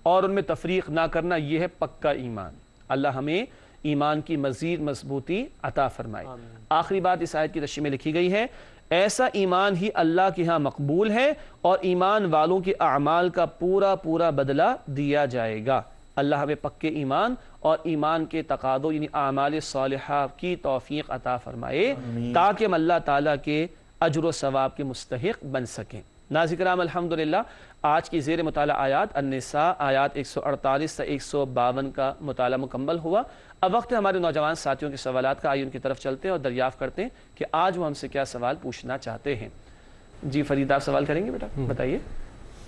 اور ان میں تفریق نہ کرنا، یہ ہے پکا ایمان۔ اللہ ہمیں ایمان کی مزید مضبوطی عطا فرمائے۔ آخری بات اس آیت کی تشریح میں لکھی گئی ہے، ایسا ایمان ہی اللہ کے ہاں مقبول ہے اور ایمان والوں کے اعمال کا پورا پورا بدلہ دیا جائے گا۔ اللہ ہمیں پکے ایمان اور ایمان کے تقاضوں یعنی اعمال صالحہ کی توفیق عطا فرمائے تاکہ ہم اللہ تعالیٰ کے اجر و ثواب کے مستحق بن سکیں۔ नाज़रीन किराम अल्हम्दुलिल्लाह आज की ज़ेर मुताला आयात अन्निसा आयात 148 से 152 का मुताला मुकम्मल हुआ। अब वक्त है हमारे नौजवान साथियों के सवालात का। आइए उनकी तरफ चलते हैं और दरियाफ़्त करते हैं कि आज वो हमसे क्या सवाल पूछना चाहते हैं। जी फरीद, आप सवाल करेंगे बेटा, बताइए।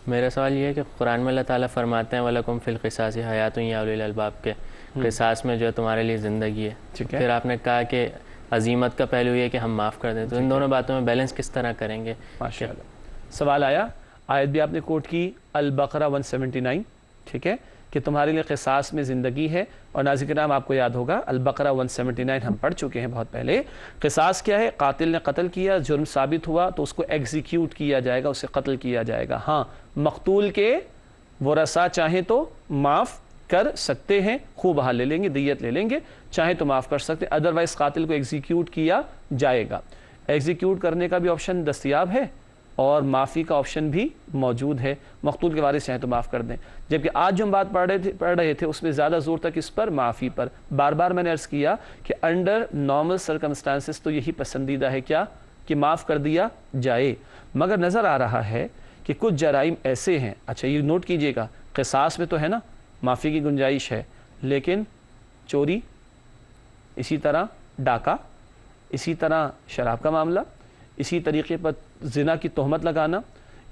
मेरा सवाल ये है कि कुरान में अल्लाह ताला फरमाते हैं वलकुम फिल क़िसास हयातुन या उलिल अलबाब के क़िसास में जो है तुम्हारे लिए ज़िंदगी है। ठीक है। फिर आपने कहा कि अजीमत का पहलू ये है कि हम माफ़ कर दें, तो इन दोनों बातों में बैलेंस किस तरह करेंगे? माशाअल्लाह। सवाल आया, आयत भी आपने कोट की अल-बक़रा 179, ठीक है, कि तुम्हारे लिए क़िसास में ज़िंदगी है। और नाज़रीन किराम आपको याद होगा अल-बक़रा 179 हम पढ़ चुके हैं बहुत पहले। क़िसास क्या है? कातिल ने कत्ल किया, जुर्म साबित हुआ तो उसको एग्जीक्यूट किया जाएगा, उसे कत्ल किया जाएगा। हाँ, मक़तूल के वरसा चाहें तो माफ़ कर सकते हैं, खूब बहा ले लेंगे, दियत ले लेंगे, चाहे तो माफ़ कर सकते हैं, अदरवाइज़ कातिल को एग्जीक्यूट किया जाएगा। एग्जीक्यूट करने का भी ऑप्शन दस्तयाब है और माफ़ी का ऑप्शन भी मौजूद है। मक़तूल के वारिस चाहे तो माफ़ कर दें। जबकि आज जो हम बात पढ़ रहे थे उसमें ज़्यादा ज़ोर था किस पर? माफ़ी पर। बार बार मैंने अर्ज़ किया कि अंडर नॉर्मल सर्कमस्टांसिस तो यही पसंदीदा है, क्या कि माफ़ कर दिया जाए। मगर नज़र आ रहा है कि कुछ जराइम ऐसे हैं, अच्छा ये नोट कीजिएगा, क़िसास में तो है ना माफ़ी की गुंजाइश है, लेकिन चोरी, इसी तरह डाका, इसी तरह शराब का मामला, इसी तरीके पर ज़िना की तोहमत लगाना,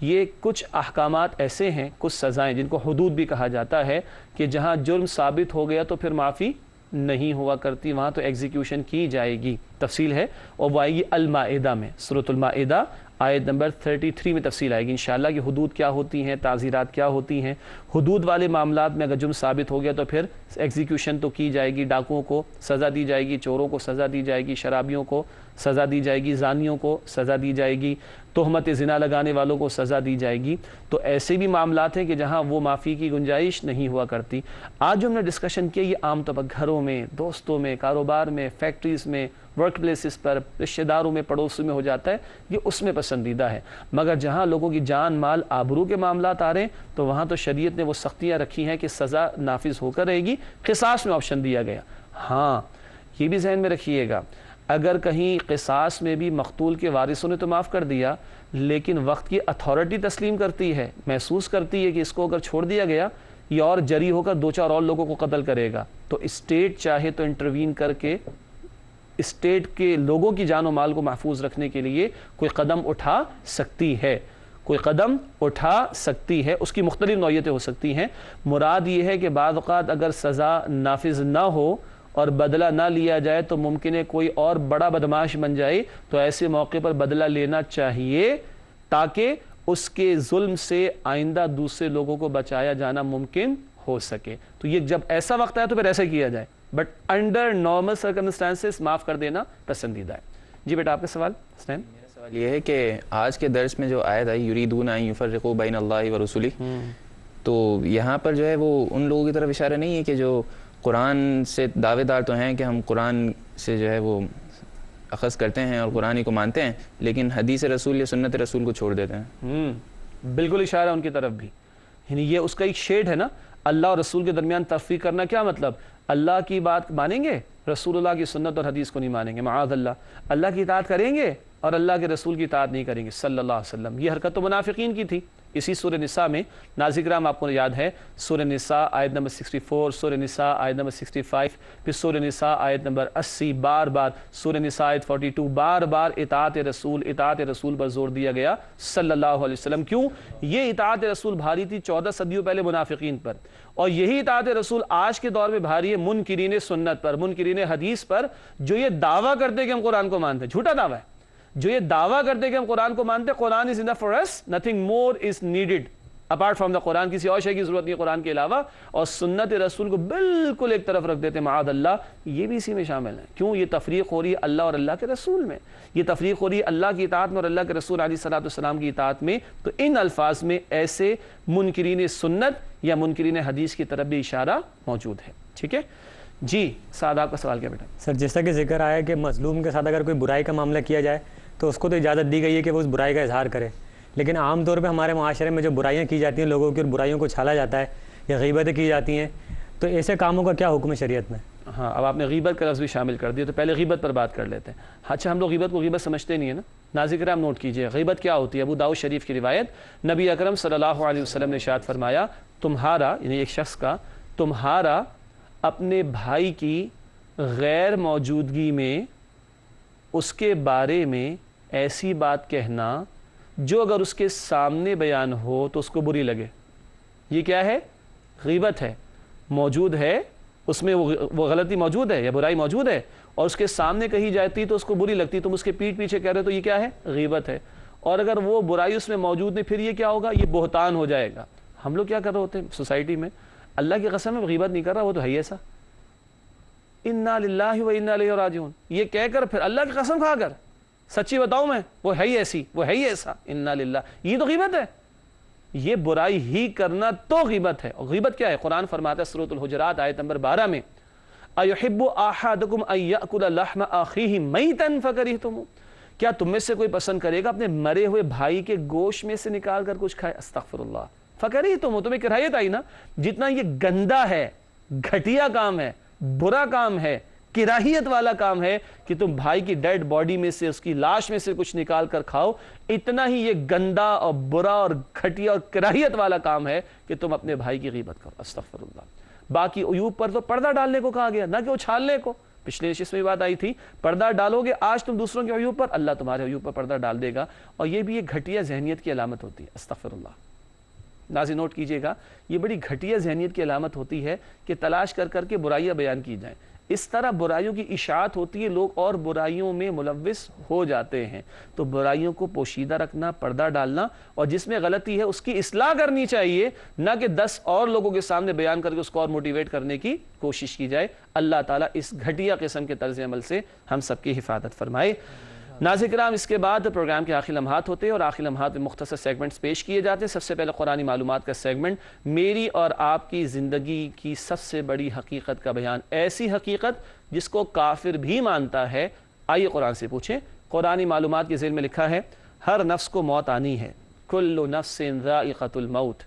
ये कुछ अहकामात ऐसे हैं, कुछ सज़ाएं जिनको हुदूद भी कहा जाता है कि जहाँ जुर्म साबित हो गया तो फिर माफ़ी नहीं हुआ करती, वहाँ तो एग्जीक्यूशन की जाएगी। तफसील है और वो आएगी अल-माइदा में, सूरतुल माइदा आयत नंबर 33 में तफसील आएगी इंशाअल्लाह कि हुदूद क्या होती हैं, ताज़ीरात क्या होती हैं। हुदूद वाले मामलात में अगर जुर्म साबित हो गया तो फिर एग्जीक्यूशन तो की जाएगी, डाकुओं को सज़ा दी जाएगी, चोरों को सज़ा दी जाएगी, शराबियों को सज़ा दी जाएगी, ज़ानियों को सज़ा दी जाएगी, तोहमत ज़िना लगाने वालों को सज़ा दी जाएगी। तो ऐसे भी मामलात हैं कि जहाँ वो माफ़ी की गुंजाइश नहीं हुआ करती। आज जो हमने डिस्कशन किया ये आम तौर पर घरों में, दोस्तों में, कारोबार में, फैक्ट्रीज़ में, वर्क प्लेसेस पर, रिश्तेदारों में, पड़ोसियों में हो जाता है, ये उसमें पसंदीदा है। मगर जहाँ लोगों की जान माल आबरू के मामलात आ रहे हैं तो वहाँ तो शरीयत ने वो सख्तियाँ रखी हैं कि सज़ा नाफिज होकर रहेगी। क़िसास में ऑप्शन दिया गया। हाँ, ये भी जहन में रखिएगा, अगर कहीं क़िसास में भी मक़तूल के वारिसों ने तो माफ़ कर दिया, लेकिन वक्त की अथॉरिटी तस्लीम करती है, महसूस करती है कि इसको अगर छोड़ दिया गया ये और जरी होकर दो चार और लोगों को कत्ल करेगा, तो स्टेट चाहे तो इंटरवीन करके स्टेट के लोगों की जान और माल को महफूज रखने के लिए कोई कदम उठा सकती है, कोई कदम उठा सकती है। उसकी मुख्तलिफ नौयतें हो सकती हैं। मुराद ये है कि बाद औक़ात अगर सज़ा नाफिज ना हो और बदला ना लिया जाए तो मुमकिन है कोई और बड़ा बदमाश बन जाए, तो ऐसे मौके पर बदला लेना चाहिए ताकि उसके जुल्म से आइंदा दूसरे लोगों को बचाया जाना मुमकिन हो सके। तो ये जब ऐसा वक्त आया तो फिर ऐसा किया जाए, बट अंडर नॉर्मल सर्कमस्टांसेस माफ़ कर देना पसंदीदा है। जी बेटा, आपका सवाल। हसनैन, मेरा सवाल ये है कि आज के दर्स में जो आयत आई युरीदूना अन युफ़र्रिक़ू बैन अल्लाहि व रसूलिही, तो यहाँ पर जो है वो उन लोगों की तरफ इशारा नहीं है कि जो कुरान से दावेदार तो हैं कि हम कुरान से जो है वो अख़ज़ करते हैं और कुरान ही को मानते हैं, लेकिन हदीस रसूल या सुन्नत रसूल को छोड़ देते हैं? बिल्कुल इशारा उनकी तरफ भी, यानी ये उसका एक शेड है ना। अल्लाह और रसूल के दरमियान तफ़रीक़ करना क्या मतलब? अल्लाह की बात मानेंगे, रसूलुल्लाह की सुन्नत और हदीस को नहीं मानेंगे, माअज़ल्लाह। अल्लाह की इताअत करेंगे और अल्लाह के रसूल की इताअत नहीं करेंगे सल्लल्लाहु अलैहि वसल्लम। ये हरकत तो मुनाफिकीन की थी। इसी सूरह निसा में, नाज़रीन किराम आपको याद है, सूरह निसा आयत नंबर 64, सूरह निसा आयत नंबर 65, फिर सूरह निसा आयत नंबर 80, बार बार सूरह निसा आयत 42, बार बार इताअत रसूल पर जोर दिया गया सल्लल्लाहु अलैहि वसल्लम। क्यों? ये इताअत रसूल भारी थी 14 सदियों पहले मुनाफिकीन पर, और यही इताअत रसूल आज के दौर में भारी है मुनकिरीन सुन्नत पर, मुनकिरीन हदीस पर, जो ये दावा करते कि हम कुरान को मानते हैं। झूठा दावा है। जो ये दावा करते कि हम कुरान को मानते हैं, Quran is enough for us, nothing more is needed apart from the Quran, किसी और शय की जरूरत नहीं कुरान के अलावा, और सुन्नत रसूल को बिल्कुल एक तरफ रख देते हैं, माअज़ल्लाह। ये भी इसी में शामिल है। क्यों? ये तफरीक हो रही है अल्लाह और अल्लाह के रसूल में, ये तफरीक हो रही है अल्लाह की इताअत में और अल्लाह के रसूल अलैहिस्सलाम की इताअत में। तो इन अल्फाज में ऐसे मुनकिरीन सुन्नत या मुनकिरीन हदीस की तरफ भी इशारा मौजूद है। ठीक है जी। साद, आपका सवाल क्या बेटा? सर, जैसा कि जिक्र आया कि मजलूम के साथ अगर कोई बुराई का मामला किया जाए तो उसको तो इजाज़त दी गई है कि वो उस बुराई का इजहार करे, लेकिन आम तौर पे हमारे माशरे में जो बुराइयां की जाती हैं, लोगों की बुराइयों को छाला जाता है या गीबतें की जाती हैं, तो ऐसे कामों का क्या हुक्म है शरीयत में? हाँ, अब आपने गीबत का लफ्ज़ भी शामिल कर दिया, तो पहले गीबत पर बात कर लेते हैं। अच्छा, हम लोग गीबत को गीबत समझते नहीं है ना, नाज़रीन किराम नोट कीजिए, ग़ीबत क्या होती है। अबू दाऊद शरीफ की रिवायत, नबी अकरम सल्लल्लाहु अलैहि वसल्लम ने इरशाद फरमाया, तुम्हारा यानी एक शख्स का, तुम्हारा अपने भाई की गैर मौजूदगी में उसके बारे में ऐसी बात कहना जो अगर उसके सामने बयान हो तो उसको बुरी लगे, ये क्या है? ग़ीबत है। मौजूद है, उसमें वो गलती मौजूद है या बुराई मौजूद है और उसके सामने कही जाती तो उसको बुरी लगती, तुम उसके पीठ पीछे कह रहे हो तो ये क्या है? ग़ीबत है। और अगर वो बुराई उसमें मौजूद नहीं, फिर ये क्या होगा? ये बोहतान हो जाएगा। हम लोग क्या कर रहे होते हैं सोसाइटी में, अल्लाह की कसम में ग़ीबत नहीं कर रहा, वो तो है ही ऐसा, इन्ना लिल्लाहि व इन्ना इलैहि राजिऊन, ये कहकर फिर अल्लाह की कसम खाकर, सच्ची बताऊं मैं, वो है ही ऐसी, वो है ही ऐसा, इन्ना लिल्लाह, ये तो ग़ीबत है। ये बुराई ही करना तो ग़ीबत है। और ग़ीबत क्या है? कुरान फरमाता है सूरह हुजरात आयत नंबर 12 में, अयुहिब्बु अहदुकुम अन याकुल लहम अखीहि मैतन फकरिहतुमू, क्या तुम में से कोई पसंद करेगा अपने मरे हुए भाई के गोश्त में से निकाल कर कुछ खाए? अस्तगफिरुल्लाह, फकरिहतुमू, तुम्हें कराहियत आई ना। जितना ये गंदा है, घटिया काम है, बुरा काम है, किराहियत वाला काम है कि तुम भाई की डेड बॉडी में से, उसकी लाश में से कुछ निकाल कर खाओ, इतना ही ये गंदा और बुरा और घटिया और किराहियत वाला काम है कि तुम अपने भाई की ग़ीबत करो। अस्तगफिरुल्लाह। बाकी उयूब पर तो पर्दा डालने को कहा गया, ना कि उछालने को। पिछले नशिस्त में बात आई थी, पर्दा डालोगे आज तुम दूसरों के उयूब पर, अल्लाह तुम्हारे उयूब पर पर्दा डाल देगा। और ये भी एक घटिया ज़हनियत की अलामत होती है। अस्तगफिरुल्लाह। नाज़रीन नोट कीजिएगा, ये बड़ी घटिया ज़हनियत की अलामत होती है कि तलाश कर करके बुराइयाँ बयान की जाएँ। इस तरह बुराइयों की इशाअत होती है, लोग और बुराइयों में मुलव्विस हो जाते हैं। तो बुराइयों को पोशीदा रखना, पर्दा डालना, और जिसमें गलती है उसकी इस्लाह करनी चाहिए, ना कि 10 और लोगों के सामने बयान करके उसको और मोटिवेट करने की कोशिश की जाए। अल्लाह ताला इस घटिया किस्म के तर्ज अमल से हम सबकी हिफाजत फरमाए। नाज़रीन किराम, इसके बाद प्रोग्राम के आखिरी लम्हात होते हैं और आखिरी लम्हात में मुख्तसर सेगमेंट्स पेश किए जाते हैं। सबसे पहले कुरानी मालूमात का सेगमेंट, मेरी और आपकी ज़िंदगी की सबसे बड़ी हकीकत का बयान, ऐसी हकीकत जिसको काफिर भी मानता है। आइए कुरान से पूछें। कुरानी मालूमात के ज़ेल में लिखा है, हर नफ्स को मौत आनी है, कुल्लु नफ्सिन ज़ाइक़तुल मौत,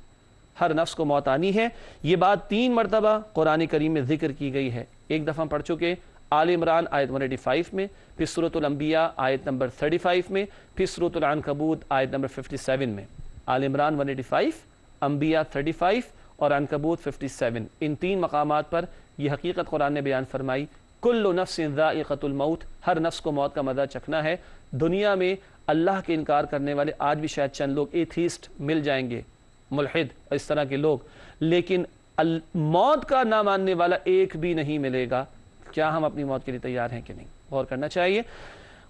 हर नफ्स को मौत आनी है। ये बात 3 मरतबा कुरान करीम में ज़िक्र की गई है। एक दफ़ा पढ़ चुके आल इमरान आयत 185 में, फिर सूरतुल अंबिया आयत नंबर 35 में, फिर सूरतुल अनकबूत आयत नंबर 57 में। आल इमरान 185, अंबिया 35 और अनकबूत 57, इन 3 मकामात पर यह हकीकत कुरान ने बयान फरमाई, कुल्लु नफ्सिन ज़ाइक़तुल मौत, हर नफ्स को मौत का मज़ा चखना है। दुनिया में अल्लाह के इनकार करने वाले आज भी शायद चंद लोग एथीस्ट मिल जाएंगे, मुल्हिद और इस तरह के लोग, लेकिन मौत का ना मानने वाला एक भी नहीं मिलेगा। क्या हम अपनी मौत के लिए तैयार हैं कि नहीं? गौर करना चाहिए।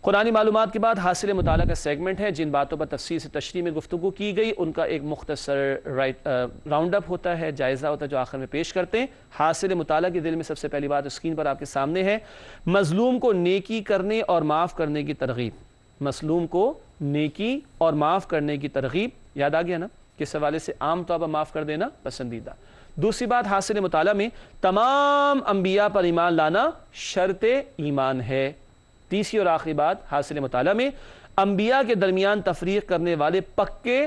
कुरानी मालूमात के बाद हासिल मुताला का सेगमेंट है। जिन बातों पर तफसील से तशरीह में गुफ्तगू की गई उनका एक मुख्तसर राउंड अप होता है, जायज़ा होता है, जो आखिर में पेश करते हैं। हासिल मुताला के दिल में सबसे पहली बात स्क्रीन पर आपके सामने है, मजलूम को नेकी करने और माफ़ करने की तरगीब। मजलूम को नेकी और माफ़ करने की तरगीब, याद आ गया ना, किस हवाले से? आम तौर पर माफ़ कर देना पसंदीदा। दूसरी बात हासिल मुताला में, तमाम अंबिया पर ईमान लाना शर्ते ईमान है। तीसरी और आखिरी बात हासिल मुताला में, अंबिया के दरमियान तफरीक करने वाले पक्के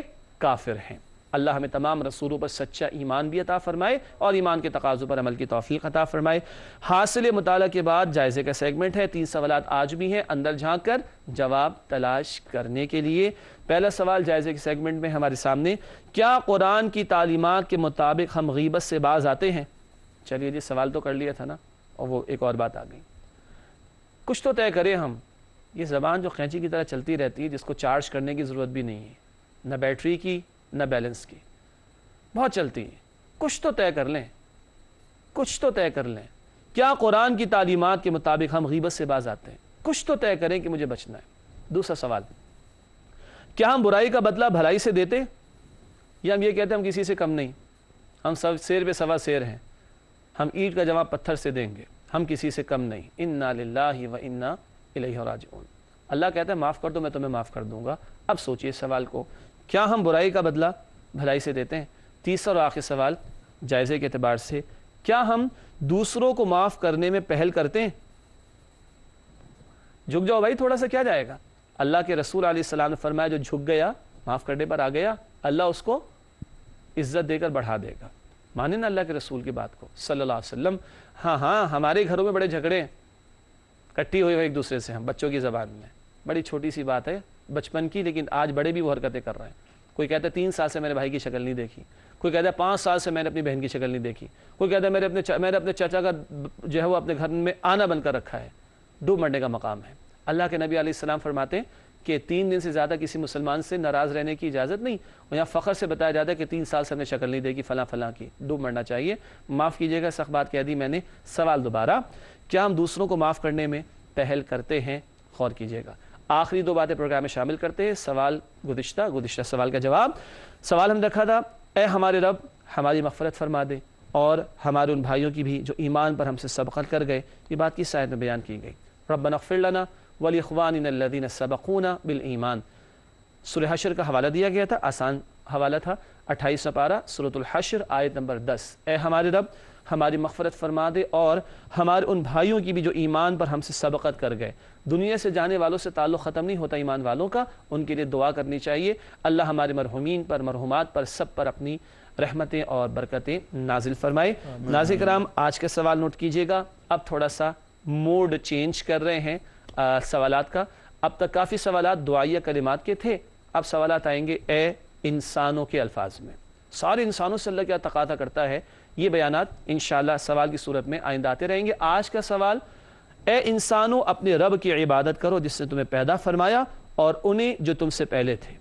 काफिर हैं। अल्लाह हमें तमाम रसूलों पर सच्चा ईमान भी अता फरमाए और ईमान के तकाज़ों पर अमल की तौफीक अता फरमाए। हासिल मुताला के बाद जायज़े का सेगमेंट है। 3 सवालात आज भी हैं, अंदर झांक कर जवाब तलाश करने के लिए। पहला सवाल जायज़े के सेगमेंट में हमारे सामने, क्या कुरान की तालीमात के मुताबिक हम ग़ीबत से बाज आते हैं? चलिए जी, सवाल तो कर लिया था ना, और वो एक और बात आ गई। कुछ तो तय करें हम। ये ज़बान जो कैंची की तरह चलती रहती है, जिसको चार्ज करने की ज़रूरत भी नहीं है, न बैटरी की न बैलेंस की, बहुत चलती है। कुछ तो तय कर लें, कुछ तो तय कर लें। क्या कुरान की तालीमात के मुताबिक हम ग़ीबत से बाज आते हैं? कुछ तो तय करें कि मुझे बचना है। दूसरा सवाल, क्या हम बुराई का बदला भलाई से देते, या हम ये कहते हैं हम किसी से कम नहीं, हम सब शेर पे सवा शेर हैं, हम ईंट का जवाब पत्थर से देंगे, हम किसी से कम नहीं। इन्ना लिल्लाहि व इन्ना इलैहि राजिऊन। अल्लाह कहता है माफ़ कर दो, मैं तुम्हें माफ़ कर दूंगा। अब सोचिए सवाल को, क्या हम बुराई का बदला भलाई से देते हैं? तीसरा और आखिरी सवाल जायज़े के एतबार से, क्या हम दूसरों को माफ़ करने में पहल करते हैं? झुक जाओ भाई थोड़ा सा, क्या जाएगा? अल्लाह के रसूल अलैहिस्सलाम ने फरमाया, जो झुक गया, माफ़ करने पर आ गया, अल्लाह उसको इज्जत देकर बढ़ा देगा। माने ना अल्लाह के रसूल की बात को सल्लल्लाहु अलैहि वसल्लम। हाँ हाँ, हमारे घरों में बड़े झगड़े, कट्टी हुई एक दूसरे से, हम बच्चों की ज़बान में, बड़ी छोटी सी बात है बचपन की, लेकिन आज बड़े भी वो हरकतें कर रहे हैं। कोई कहता है 3 साल से मेरे भाई की शक्ल नहीं देखी, कोई कहता है 5 साल से मैंने अपनी बहन की शक्ल नहीं देखी, कोई कहता है मैंने अपने चाचा का जो है वो अपने घर में आना बंद कर रखा है। डूब मरने का मकाम है। अल्लाह के नबी अलैहिस्सलाम फरमाते हैं कि 3 दिन से ज़्यादा किसी मुसलमान से नाराज़ रहने की इजाज़त नहीं। और यहाँ फ़ख्र से बताया जाता है कि 3 साल से हमने शक्ल नहीं देखी फ़लाँ फ़लाँ की। डूब मरना चाहिए। माफ़ कीजिएगा, सख्त बात कह दी मैंने। सवाल दोबारा, क्या हम दूसरों को माफ़ करने में पहल करते हैं? गौर कीजिएगा। आखिरी 2 बातें प्रोग्राम में शामिल करते हैं। सवाल गुज़िश्ता सवाल का जवाब। सवाल हम रखा था, ए हमारे रब हमारी मग़फ़िरत फरमा दे और हमारे उन भाइयों की भी जो ईमान पर हमसे सबक़त कर गए। ये बात किस आयत में बयान की गई? रब्बना इग़फ़िर लना वलिइख़्वानिना अल्लज़ीना सबक़ूना बिल ईमान। सूरह हश्र का हवाला दिया गया था, आसान हवाला था, 28वां पारा सूरतुल हश्र आयत नंबर 10। ए हमारे रब हमारी मग़फ़िरत फरमा दे और हमारे उन भाइयों की भी जो ईमान पर हमसे सबक़त कर गए। दुनिया से जाने वालों से ताल्लुक़ ख़त्म नहीं होता ईमान वालों का, उनके लिए दुआ करनी चाहिए। अल्लाह हमारे मरहुमीन पर, मरहुमात पर, सब पर अपनी रहमतें और बरकतें नाजिल फरमाए। नाज़िर कराम, आज का सवाल नोट कीजिएगा। अब थोड़ा सा मोड चेंज कर रहे हैं सवालात का। अब तक काफ़ी सवालात दुआइया कलिमात के थे, अब सवालात आएंगे ए इंसानों के अल्फाज में। सारे इंसानों से अल्लाह क्या तकाज़ा करता है, ये बयानात इंशाअल्लाह सवाल की सूरत में आइंदा आते रहेंगे। आज का सवाल, ए इंसानों अपने रब की इबादत करो जिसने तुम्हें पैदा फरमाया और उन्हें जो तुमसे पहले थे।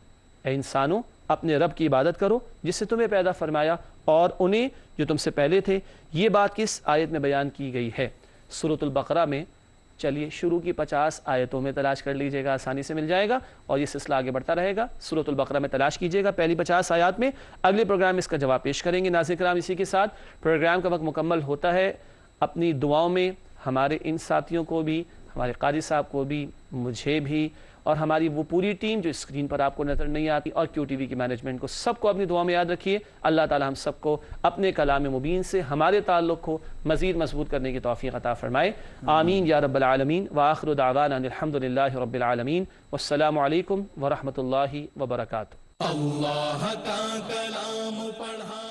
ए इंसानों अपने रब की इबादत करो जिससे तुम्हें पैदा फरमाया और उन्हें जो तुमसे पहले थे। ये बात किस आयत में बयान की गई है? सूरतुल बकरा में। चलिए शुरू की 50 आयतों में तलाश कर लीजिएगा, आसानी से मिल जाएगा और ये सिलसिला आगे बढ़ता रहेगा। सूरतुल बकरा में तलाश कीजिएगा पहली 50 आयत में। अगले प्रोग्राम में इसका जवाब पेश करेंगे। नाज़िर कराम, इसी के साथ प्रोग्राम का वक्त मुकम्मल होता है। अपनी दुआओं में हमारे इन साथियों को भी, हमारे क़ारी साहब को भी, मुझे भी और हमारी वो पूरी टीम जो स्क्रीन पर आपको नज़र नहीं आती और QTV की मैनेजमेंट को, सबको अपनी दुआ में याद रखिए। अल्लाह ताला हम सबको अपने कलाम मुबीन से हमारे ताल्लुक़ को मज़ीद मजबूत करने की तौफ़ीक़ अता फ़रमाए। आमीन या रब्बल आलमीन। व आखिरु दावाना अनिल हम्दुलिल्लाहि रब्बिल आलमीन। वस्सलामु अलैकुम व रहमतुल्लाहि व बरकातुहू। अल्लाह का कलाम पढ़ा